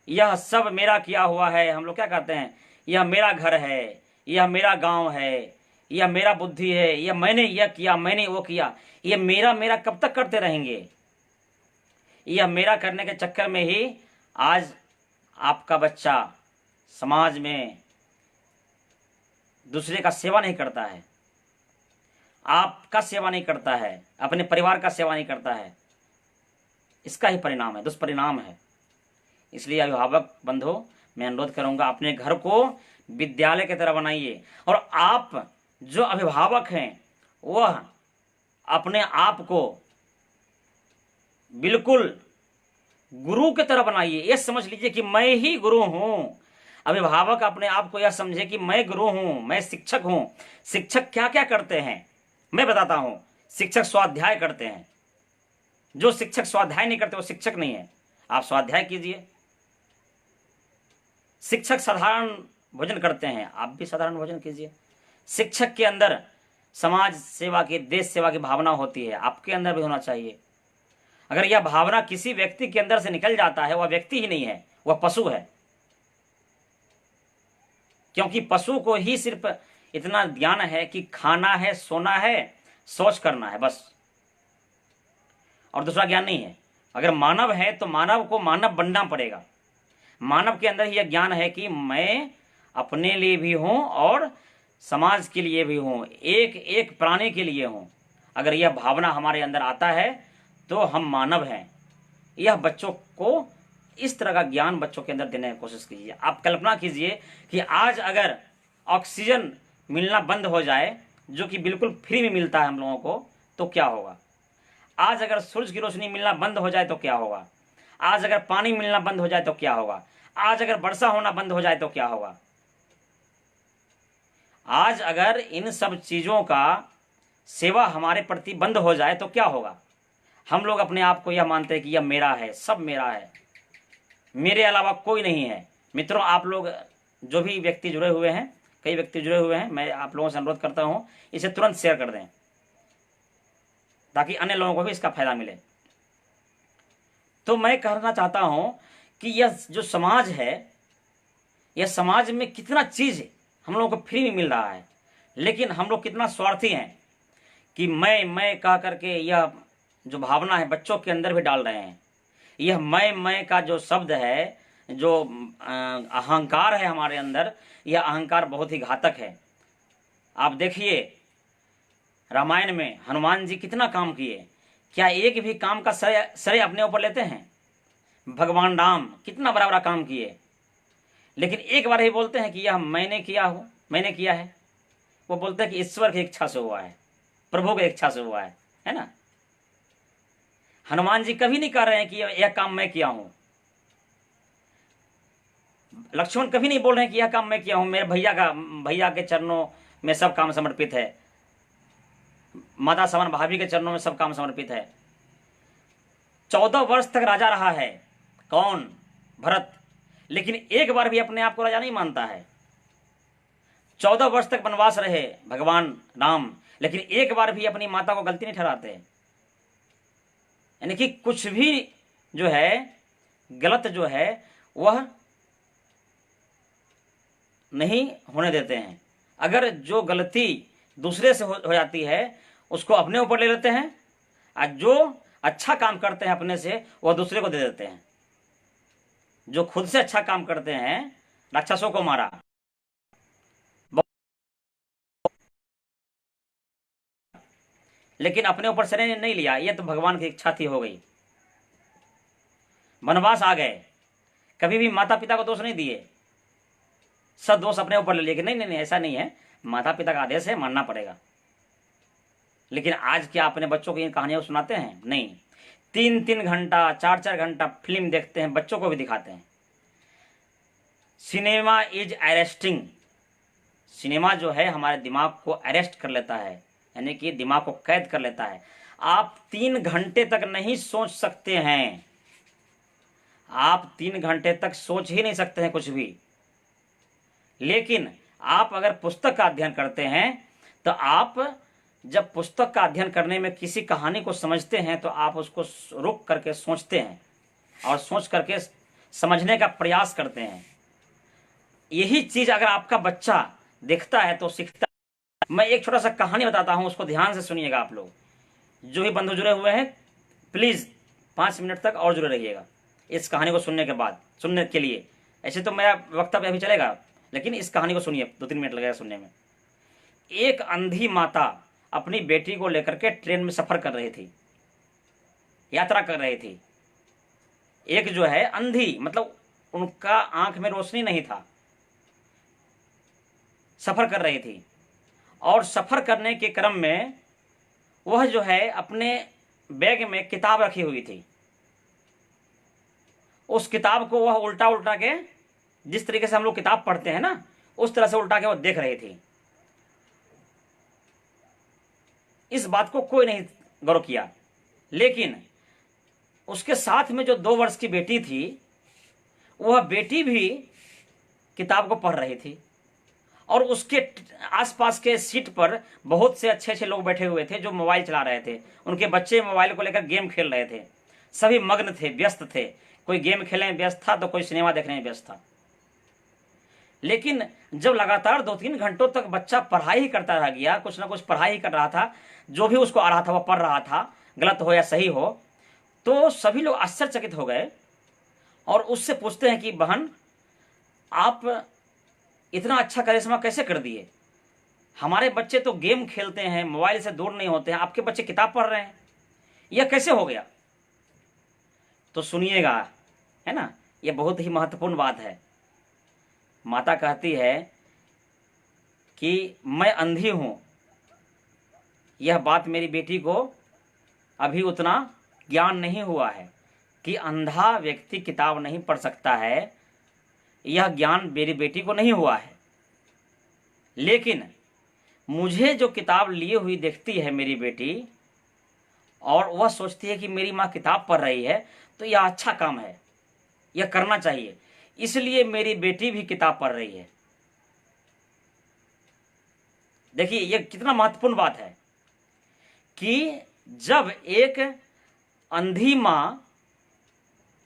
यह सब मेरा किया हुआ है, हम लोग क्या कहते हैं, यह मेरा घर है, यह मेरा गांव है, यह मेरा बुद्धि है, यह मैंने यह किया, मैंने वो किया। यह मेरा मेरा कब तक करते रहेंगे? यह मेरा करने के चक्कर में ही आज आपका बच्चा समाज में दूसरे का सेवा नहीं करता है, आपका सेवा नहीं करता है, अपने परिवार का सेवा नहीं करता है। इसका ही परिणाम है, दुष्परिणाम है। इसलिए अभिभावक बंधु, मैं अनुरोध करूंगा, अपने घर को विद्यालय की तरह बनाइए। और आप जो अभिभावक हैं वह अपने आप को बिल्कुल गुरु की तरह बनाइए। यह समझ लीजिए कि मैं ही गुरु हूं। अभिभावक अपने आप को यह समझे कि मैं गुरु हूं, मैं शिक्षक हूं। शिक्षक क्या क्या करते हैं मैं बताता हूं। शिक्षक स्वाध्याय करते हैं। जो शिक्षक स्वाध्याय नहीं करते वो शिक्षक नहीं है। आप स्वाध्याय कीजिए। शिक्षक साधारण भोजन करते हैं, आप भी साधारण भोजन कीजिए। शिक्षक के अंदर समाज सेवा की, देश सेवा की भावना होती है, आपके अंदर भी होना चाहिए। अगर यह भावना किसी व्यक्ति के अंदर से निकल जाता है, वह व्यक्ति ही नहीं है, वह पशु है। क्योंकि पशु को ही सिर्फ इतना ज्ञान है कि खाना है, सोना है, शौच करना है, बस, और दूसरा ज्ञान नहीं है। अगर मानव है तो मानव को मानव बनना पड़ेगा। मानव के अंदर यह ज्ञान है कि मैं अपने लिए भी हूं और समाज के लिए भी हूं, एक एक प्राणी के लिए हूं। अगर यह भावना हमारे अंदर आता है तो हम मानव हैं। यह बच्चों को इस तरह का ज्ञान बच्चों के अंदर देने की कोशिश कीजिए। आप कल्पना कीजिए कि आज अगर ऑक्सीजन मिलना बंद हो जाए, जो कि बिल्कुल फ्री में मिलता है हम लोगों को, तो क्या होगा? आज अगर सूरज की रोशनी मिलना बंद हो जाए तो क्या होगा? आज अगर पानी मिलना बंद हो जाए तो क्या होगा? आज अगर वर्षा होना बंद हो जाए तो क्या होगा? आज अगर इन सब चीजों का सेवा हमारे प्रति बंद हो जाए तो क्या होगा? हम लोग अपने आप को यह मानते हैं कि यह मेरा है, सब मेरा है, मेरे अलावा कोई नहीं है। मित्रों, आप लोग जो भी व्यक्ति जुड़े हुए हैं, कई व्यक्ति जुड़े हुए हैं, मैं आप लोगों से अनुरोध करता हूं इसे तुरंत शेयर कर दें ताकि अन्य लोगों को भी इसका फायदा मिले। तो मैं कहना चाहता हूं कि यह जो समाज है, यह समाज में कितना चीज हम लोगों को फ्री में मिल रहा है, लेकिन हम लोग कितना स्वार्थी हैं कि मैं कह करके यह जो भावना है बच्चों के अंदर भी डाल रहे हैं। यह मैं का जो शब्द है, जो अहंकार है हमारे अंदर, यह अहंकार बहुत ही घातक है। आप देखिए रामायण में हनुमान जी कितना काम किए, क्या एक भी काम का श्रेय अपने ऊपर लेते हैं? भगवान राम कितना बड़ा बड़ा काम किए, लेकिन एक बार ही बोलते हैं कि यह मैंने किया हो, मैंने किया है। वो बोलते हैं कि ईश्वर की इच्छा से हुआ है, प्रभु की इच्छा से हुआ है ना। हनुमान जी कभी नहीं कह रहे हैं कि यह काम मैं किया हूं। लक्ष्मण कभी नहीं बोल रहे हैं कि यह काम मैं किया हूं, मेरे भैया के चरणों में सब काम समर्पित है, माता सवन भाभी के चरणों में सब काम समर्पित है। 14 वर्ष तक राजा रहा है कौन? भरत। लेकिन एक बार भी अपने आप को राजा नहीं मानता है। 14 वर्ष तक वनवास रहे भगवान राम, लेकिन एक बार भी अपनी माता को गलती नहीं ठहराते। यानी कि कुछ भी जो है गलत जो है वह नहीं होने देते हैं। अगर जो गलती दूसरे से हो जाती है उसको अपने ऊपर ले लेते हैं, और जो अच्छा काम करते हैं अपने से वह दूसरे को दे देते हैं। जो खुद से अच्छा काम करते हैं, राक्षसों को मारा, लेकिन अपने ऊपर श्रेय नहीं लिया, यह तो भगवान की इच्छा थी, हो गई। वनवास आ गए, कभी भी माता पिता को दोष नहीं दिए, सब दोष अपने ऊपर ले लिए कि नहीं नहीं नहीं ऐसा नहीं है, माता पिता का आदेश है, मानना पड़ेगा। लेकिन आज क्या अपने बच्चों को ये कहानियां सुनाते हैं? नहीं। 3-3 घंटा 4-4 घंटा फिल्म देखते हैं, बच्चों को भी दिखाते हैं। Cinema is arresting. सिनेमा जो है हमारे दिमाग को अरेस्ट कर लेता है, यानी कि दिमाग को कैद कर लेता है। आप 3 घंटे तक नहीं सोच सकते हैं, आप 3 घंटे तक सोच ही नहीं सकते हैं कुछ भी। लेकिन आप अगर पुस्तक का अध्ययन करते हैं तो आप जब पुस्तक का अध्ययन करने में किसी कहानी को समझते हैं तो आप उसको रुक करके सोचते हैं और सोच करके समझने का प्रयास करते हैं। यही चीज अगर आपका बच्चा देखता है तो सीखता है। मैं एक छोटा सा कहानी बताता हूं, उसको ध्यान से सुनिएगा। आप लोग जो भी बंधु जुड़े हुए हैं प्लीज 5 मिनट तक और जुड़े रहिएगा इस कहानी को सुनने के बाद, सुनने के लिए। ऐसे तो मेरा वक्तव्य अभी चलेगा, लेकिन इस कहानी को सुनिए, 2-3 मिनट लगेगा सुनने में। एक अंधी माता अपनी बेटी को लेकर के ट्रेन में सफर कर रही थी, यात्रा कर रही थी। एक जो है अंधी, मतलब उनका आंख में रोशनी नहीं था, सफर कर रही थी। और सफर करने के क्रम में वह जो है अपने बैग में किताब रखी हुई थी। उस किताब को वह उल्टा उल्टा के, जिस तरीके से हम लोग किताब पढ़ते हैं ना, उस तरह से उल्टा के वह देख रही थी। इस बात को कोई नहीं गौर किया, लेकिन उसके साथ में जो 2 वर्ष की बेटी थी, वह बेटी भी किताब को पढ़ रही थी। और उसके आसपास के सीट पर बहुत से अच्छे अच्छे लोग बैठे हुए थे जो मोबाइल चला रहे थे। उनके बच्चे मोबाइल को लेकर गेम खेल रहे थे। सभी मग्न थे, व्यस्त थे। कोई गेम खेलने में व्यस्त था तो कोई सिनेमा देखने में व्यस्त था। लेकिन जब लगातार 2-3 घंटों तक बच्चा पढ़ाई ही करता रह गया, कुछ ना कुछ पढ़ाई ही कर रहा था, जो भी उसको आ रहा था वह पढ़ रहा था, गलत हो या सही हो, तो सभी लोग आश्चर्यचकित हो गए और उससे पूछते हैं कि बहन, आप इतना अच्छा करिश्मा कैसे कर दिए? हमारे बच्चे तो गेम खेलते हैं, मोबाइल से दूर नहीं होते हैं, आपके बच्चे किताब पढ़ रहे हैं, यह कैसे हो गया? तो सुनिएगा, है ना, यह बहुत ही महत्वपूर्ण बात है। माता कहती है कि मैं अंधी हूं, यह बात मेरी बेटी को अभी उतना ज्ञान नहीं हुआ है कि अंधा व्यक्ति किताब नहीं पढ़ सकता है, यह ज्ञान मेरी बेटी को नहीं हुआ है। लेकिन मुझे जो किताब लिए हुई देखती है मेरी बेटी, और वह सोचती है कि मेरी माँ किताब पढ़ रही है, तो यह अच्छा काम है, यह करना चाहिए, इसलिए मेरी बेटी भी किताब पढ़ रही है। देखिए यह कितना महत्वपूर्ण बात है कि जब एक अंधी माँ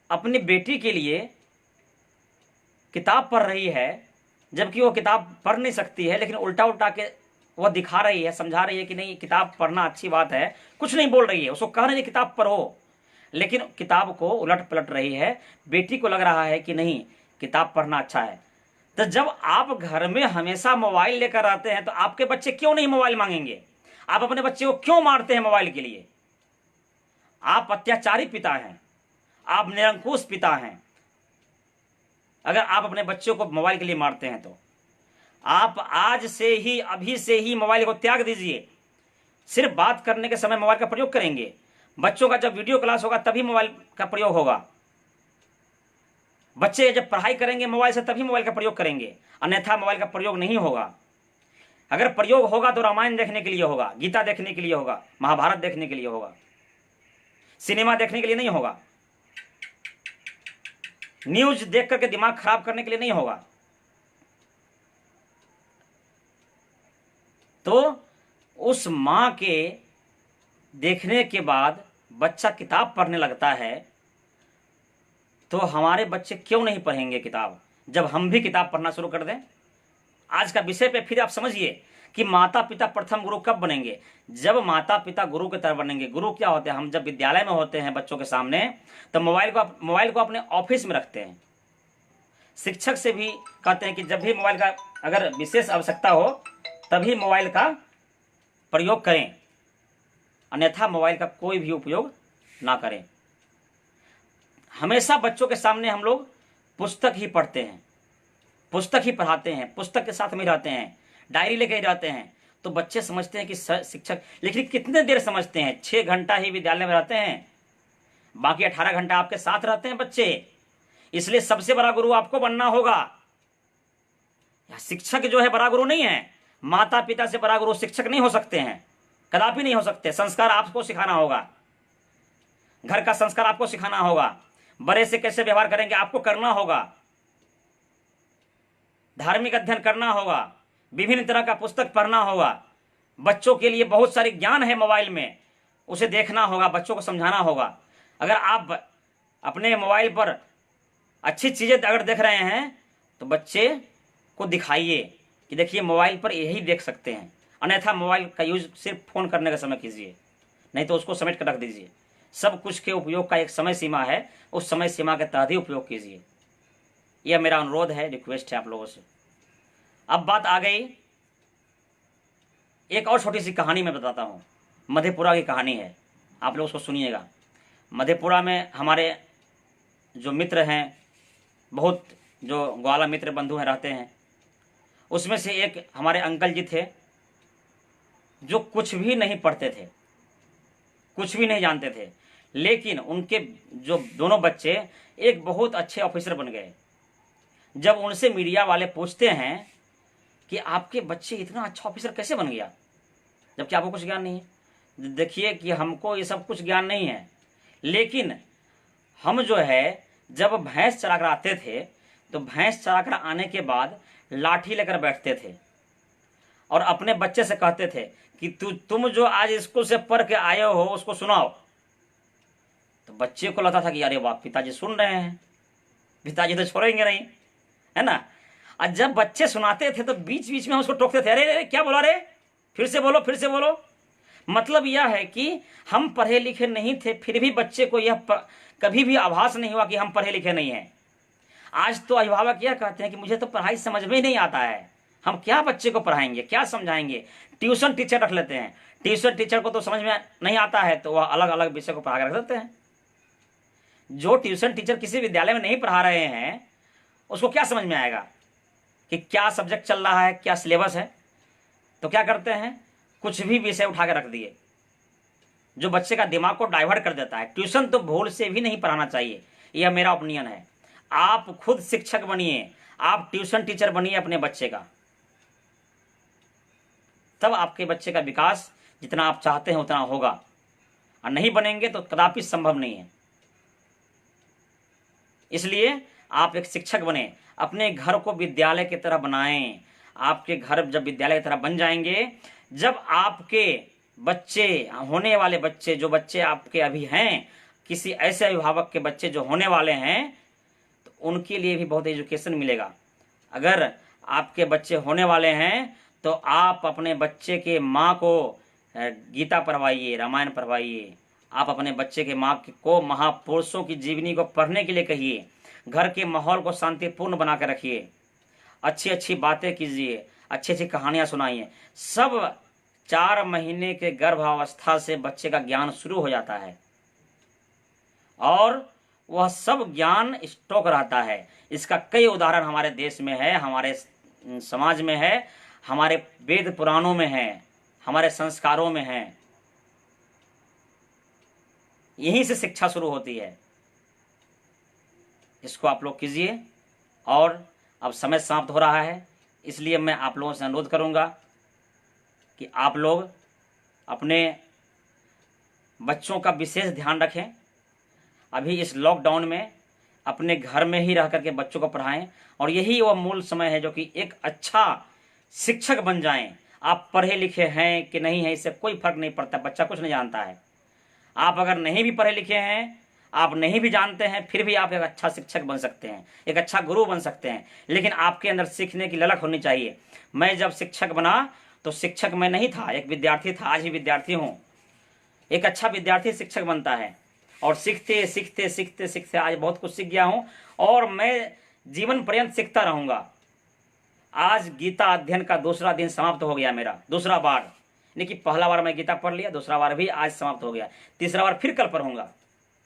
अपनी बेटी के लिए किताब पढ़ रही है, जबकि वो किताब पढ़ नहीं सकती है, लेकिन उल्टा उल्टा के वह दिखा रही है, समझा रही है कि नहीं किताब पढ़ना अच्छी बात है, कुछ नहीं बोल रही है, उसको कह रही है किताब पढ़ो, लेकिन किताब को उलट पलट रही है। बेटी को लग रहा है कि नहीं किताब पढ़ना अच्छा है। तो जब आप घर में हमेशा मोबाइल लेकर आते हैं तो आपके बच्चे क्यों नहीं मोबाइल मांगेंगे? आप अपने बच्चे को क्यों मारते हैं मोबाइल के लिए? आप अत्याचारी पिता हैं, आप निरंकुश पिता हैं। अगर आप अपने बच्चों को मोबाइल के लिए मारते हैं तो आप आज से ही, अभी से ही मोबाइल को त्याग दीजिए। सिर्फ बात करने के समय मोबाइल का प्रयोग करेंगे। बच्चों का जब वीडियो क्लास होगा तभी मोबाइल का प्रयोग होगा। बच्चे जब पढ़ाई करेंगे मोबाइल से तभी मोबाइल का प्रयोग करेंगे, अन्यथा मोबाइल का प्रयोग नहीं होगा। अगर प्रयोग होगा तो रामायण देखने के लिए होगा, गीता देखने के लिए होगा, महाभारत देखने के लिए होगा, सिनेमा देखने के लिए नहीं होगा, न्यूज देख करके दिमाग खराब करने के लिए नहीं होगा। तो उस मां के देखने के बाद बच्चा किताब पढ़ने लगता है, तो हमारे बच्चे क्यों नहीं पढ़ेंगे किताब जब हम भी किताब पढ़ना शुरू कर दें? आज का विषय पे फिर आप समझिए कि माता पिता प्रथम गुरु कब बनेंगे? जब माता पिता गुरु की तरह बनेंगे। गुरु क्या होते हैं? हम जब विद्यालय में होते हैं बच्चों के सामने, तो मोबाइल को अपने ऑफिस में रखते हैं। शिक्षक से भी कहते हैं कि जब भी मोबाइल का अगर विशेष आवश्यकता हो तभी मोबाइल का प्रयोग करें, अन्यथा मोबाइल का कोई भी उपयोग ना करें। हमेशा बच्चों के सामने हम लोग पुस्तक ही पढ़ते हैं, पुस्तक ही पढ़ाते हैं, पुस्तक के साथ में रहते हैं, डायरी लेके ही रहते हैं। तो बच्चे समझते हैं कि शिक्षक, लेकिन कितने देर समझते हैं? 6 घंटा ही विद्यालय में रहते हैं, बाकी 18 घंटा आपके साथ रहते हैं बच्चे। इसलिए सबसे बड़ा गुरु आपको बनना होगा। शिक्षक जो है बड़ा गुरु नहीं है। माता पिता से बड़ा गुरु शिक्षक नहीं हो सकते हैं, कदापि नहीं हो सकते। संस्कार आपको सिखाना होगा, घर का संस्कार आपको सिखाना होगा, बड़े से कैसे व्यवहार करेंगे आपको करना होगा, धार्मिक अध्ययन करना होगा, विभिन्न तरह का पुस्तक पढ़ना होगा। बच्चों के लिए बहुत सारे ज्ञान है मोबाइल में, उसे देखना होगा, बच्चों को समझाना होगा। अगर आप अपने मोबाइल पर अच्छी चीज़ें अगर देख रहे हैं तो बच्चे को दिखाइए कि देखिए मोबाइल पर यही देख सकते हैं, अन्यथा मोबाइल का यूज सिर्फ फ़ोन करने का समय कीजिए, नहीं तो उसको समेट कर रख दीजिए। सब कुछ के उपयोग का एक समय सीमा है, उस समय सीमा के तहत ही उपयोग कीजिए। यह मेरा अनुरोध है, रिक्वेस्ट है आप लोगों से। अब बात आ गई, एक और छोटी सी कहानी मैं बताता हूँ। मधेपुरा की कहानी है, आप लोग उसको सुनिएगा। मधेपुरा में हमारे जो मित्र हैं, बहुत जो ग्वाला मित्र बंधु हैं रहते हैं, उसमें से एक हमारे अंकल जी थे जो कुछ भी नहीं पढ़ते थे, कुछ भी नहीं जानते थे, लेकिन उनके जो दोनों बच्चे एक बहुत अच्छे ऑफिसर बन गए। जब उनसे मीडिया वाले पूछते हैं कि आपके बच्चे इतना अच्छा ऑफिसर कैसे बन गया, जबकि आपको कुछ ज्ञान नहीं है। देखिए कि हमको ये सब कुछ ज्ञान नहीं है, लेकिन हम जो है जब भैंस चरा कर आते थे तो भैंस चरा कर आने के बाद लाठी लेकर बैठते थे और अपने बच्चे से कहते थे कि तुम जो आज स्कूल से पढ़ के आए हो उसको सुनाओ। तो बच्चे को लगता था कि अरे वाह, पिताजी सुन रहे हैं, पिताजी तो छोड़ेंगे नहीं, है ना। और जब बच्चे सुनाते थे तो बीच बीच में हम उसको टोकते थे, अरे अरे क्या बोला रे, फिर से बोलो फिर से बोलो। मतलब यह है कि हम पढ़े लिखे नहीं थे, फिर भी बच्चे को यह कभी भी आभास नहीं हुआ कि हम पढ़े लिखे नहीं हैं। आज तो अभिभावक यह कहते हैं कि मुझे तो पढ़ाई समझ में ही नहीं आता है, हम क्या बच्चे को पढ़ाएंगे, क्या समझाएंगे। ट्यूशन टीचर रख लेते हैं, ट्यूशन टीचर को तो समझ में नहीं आता है तो वह अलग अलग विषय को पढ़ा कर रख देते हैं। जो ट्यूशन टीचर किसी विद्यालय में नहीं पढ़ा रहे हैं उसको क्या समझ में आएगा कि क्या सब्जेक्ट चल रहा है, क्या सिलेबस है। तो क्या करते हैं, कुछ भी विषय उठा के रख दिए, जो बच्चे का दिमाग को डाइवर्ट कर देता है। ट्यूशन तो भूल से भी नहीं पढ़ाना चाहिए, यह मेरा ओपिनियन है। आप खुद शिक्षक बनिए, आप ट्यूशन टीचर बनिए अपने बच्चे का, तब आपके बच्चे का विकास जितना आप चाहते हैं उतना होगा, और नहीं बनेंगे तो कदापि संभव नहीं है। इसलिए आप एक शिक्षक बने, अपने घर को विद्यालय की तरह बनाएं। आपके घर जब विद्यालय की तरह बन जाएंगे, जब आपके बच्चे, होने वाले बच्चे, जो बच्चे आपके अभी हैं, किसी ऐसे अभिभावक के बच्चे जो होने वाले हैं, तो उनके लिए भी बहुत एजुकेशन मिलेगा। अगर आपके बच्चे होने वाले हैं तो आप अपने बच्चे के माँ को गीता पढ़वाइए, रामायण पढ़वाइए। आप अपने बच्चे के माँ को महापुरुषों की जीवनी को पढ़ने के लिए कहिए। घर के माहौल को शांतिपूर्ण बना कर रखिए, अच्छी अच्छी बातें कीजिए, अच्छी अच्छी कहानियाँ सुनाइए। सब 4 महीने के गर्भावस्था से बच्चे का ज्ञान शुरू हो जाता है और वह सब ज्ञान स्टॉक रहता है। इसका कई उदाहरण हमारे देश में है, हमारे समाज में है, हमारे वेद पुराणों में है, हमारे संस्कारों में है। यहीं से शिक्षा शुरू होती है। इसको आप लोग कीजिए। और अब समय समाप्त हो रहा है, इसलिए मैं आप लोगों से अनुरोध करूंगा कि आप लोग अपने बच्चों का विशेष ध्यान रखें। अभी इस लॉकडाउन में अपने घर में ही रह करके बच्चों को पढ़ाएं, और यही वह मूल समय है जो कि एक अच्छा शिक्षक बन जाएं। आप पढ़े लिखे हैं कि नहीं है इससे कोई फर्क नहीं पड़ता, बच्चा कुछ नहीं जानता है। आप अगर नहीं भी पढ़े लिखे हैं, आप नहीं भी जानते हैं, फिर भी आप एक अच्छा शिक्षक बन सकते हैं, एक अच्छा गुरु बन सकते हैं, लेकिन आपके अंदर सीखने की ललक होनी चाहिए। मैं जब शिक्षक बना तो शिक्षक मैं नहीं था, एक विद्यार्थी था, आज भी विद्यार्थी हूँ। एक अच्छा विद्यार्थी शिक्षक बनता है, और सीखते सीखते सीखते सीखते आज बहुत कुछ सीख गया हूँ, और मैं जीवन पर्यंत सीखता रहूँगा। आज गीता अध्ययन का दूसरा दिन समाप्त हो गया मेरा, दूसरा बार, यानी कि पहला बार मैं गीता पढ़ लिया, दूसरा बार भी आज समाप्त हो गया, तीसरा बार फिर कल पढ़ूंगा,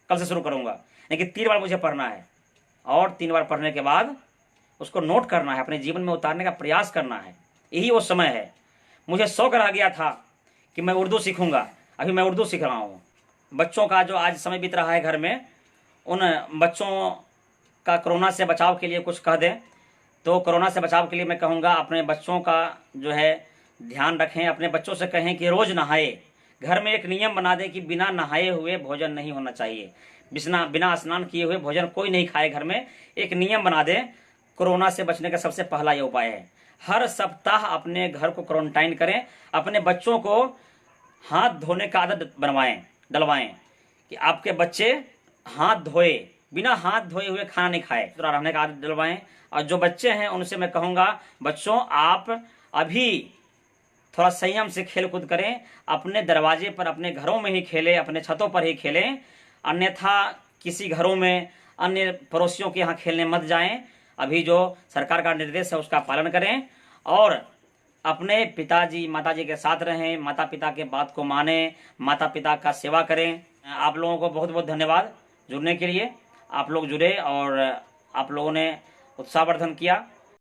कल से शुरू करूंगा। यानी कि 3 बार मुझे पढ़ना है, और 3 बार पढ़ने के बाद उसको नोट करना है, अपने जीवन में उतारने का प्रयास करना है। यही वो समय है। मुझे शौक रह गया था कि मैं उर्दू सीखूंगा, अभी मैं उर्दू सीख रहा हूँ। बच्चों का जो आज समय बीत रहा है घर में, उन बच्चों का कोरोना से बचाव के लिए कुछ कह दें तो कोरोना से बचाव के लिए मैं कहूँगा, अपने बच्चों का जो है ध्यान रखें। अपने बच्चों से कहें कि रोज़ नहाए। घर में एक नियम बना दें कि बिना नहाए हुए भोजन नहीं होना चाहिए, बिना स्नान किए हुए भोजन कोई नहीं खाए। घर में एक नियम बना दें। कोरोना से बचने का सबसे पहला ये उपाय है। हर सप्ताह अपने घर को क्वारंटाइन करें, अपने बच्चों को हाथ धोने का आदत बनवाएं, डलवाएं कि आपके बच्चे हाथ धोए, बिना हाथ धोए हुए खाना नहीं खाए, तो रहने का आदत डलवाएं। और जो बच्चे हैं उनसे मैं कहूँगा, बच्चों आप अभी थोड़ा संयम से खेल कूद करें, अपने दरवाजे पर, अपने घरों में ही खेलें, अपने छतों पर ही खेलें, अन्यथा किसी घरों में अन्य पड़ोसियों के यहाँ खेलने मत जाएं। अभी जो सरकार का निर्देश है उसका पालन करें और अपने पिताजी माताजी के साथ रहें, माता पिता के बात को माने, माता पिता का सेवा करें। आप लोगों को बहुत बहुत धन्यवाद जुड़ने के लिए। आप लोग जुड़े और आप लोगों ने उत्साहवर्धन किया।